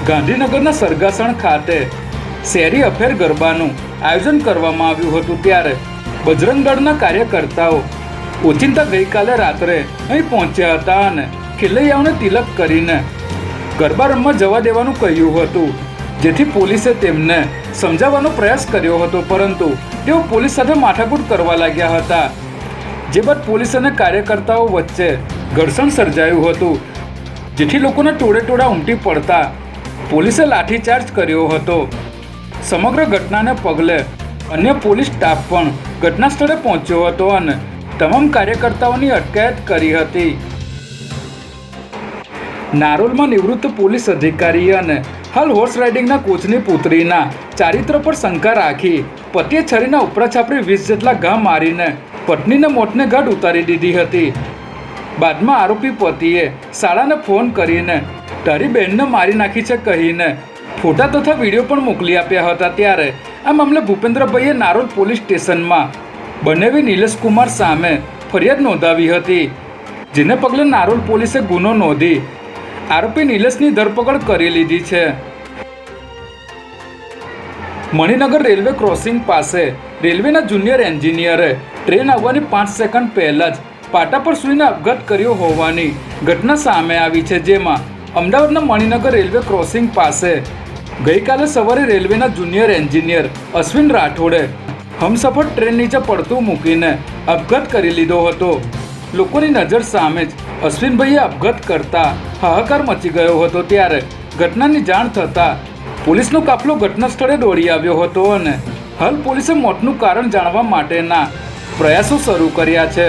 ગાંધીનગરના સરગાસણ ખાતે શેરી અફેર ગરબાનું આયોજન કરવામાં આવ્યું હતું ત્યારે બજરંગ દળના કાર્યકર્તાઓ ઓચિંતા ગઈકાલે રાત્રે અહીં પહોંચ્યા હતા અને ખેલૈયાઓને તિલક કરીને ગરબા રમવા જવા દેવાનું કહ્યું હતું, જેથી પોલીસે તેમને સમજાવવાનો પ્રયાસ કર્યો હતો, પરંતુ તેઓ પોલીસ સાથે માથાકૂટ કરવા લાગ્યા હતા, જે બાદ પોલીસ અને કાર્યકર્તાઓ વચ્ચે ઘર્ષણ સર્જાયું હતું, જેથી લોકોને ટોળે ટોળા ઉમટી પડતા પોલીસે લાઠીચાર્જ કર્યો હતો। સમગ્ર ઘટનાને પગલે અન્ય પોલીસ સ્ટાફ પણ ઘટના સ્થળે પહોંચ્યો હતો અને તમામ કાર્યકર્તાઓની અટકાયત કરી હતી। નારોલમાં નિવૃત્ત પોલીસ અધિકારી અને હાલ હોર્સ રાઇડિંગના કોચની પુત્રીના ચારિત્ર પર શંકા રાખી પતિએ છરીના ઉપરાછાપરી 20 જેટલા ઘા મારીને પત્નીને મોતને ઘાટ ઉતારી દીધી હતી। બાદમાં આરોપી પતિએ શાળાને ફોન કરીને તારી બહેનને મારી નાખી છે કહીને ફોટા તથા વિડીયો પણ મોકલી આપ્યા હતા। ત્યારે આ મામલે ભૂપેન્દ્રભાઈએ નારોલ પોલીસ સ્ટેશનમાં બનેવી નિલેશકુમાર સામે ફરિયાદ નોંધાવી હતી, જેને પગલે નારોલ પોલીસે ગુનો નોંધી આરોપી નિલેશની ધરપકડ કરી લીધી છે। મણિનગર રેલવે ક્રોસિંગ પાસે રેલવેના જુનિયર એન્જિનિયરે ટ્રેન આવવાની 5 સેકન્ડ પહેલાં જ પાટા પર સૂઈને આપઘાત કર્યો હોવાની ઘટના સામે આવી છે, જેમાં અમદાવાદના મણિનગર રેલવે ક્રોસિંગ પાસે ગઈકાલે સવારે રેલવેના જુનિયર એન્જિનિયર અશ્વિન રાઠોડે હમસફર ટ્રેન નીચે પડતું મૂકીને આપઘાત કરી લીધો હતો। લોકોની નજર સામે જ અશ્વિનભાઈએ આપઘાત કરતા હાહાકાર મચી ગયો હતો। ત્યારે ઘટનાની જાણ થતાં પોલીસનો કાફલો ઘટના સ્થળે દોડી આવ્યો હતો અને હાલ પોલીસે મોતનું કારણ જાણવા માટેના પ્રયાસો શરૂ કર્યા છે।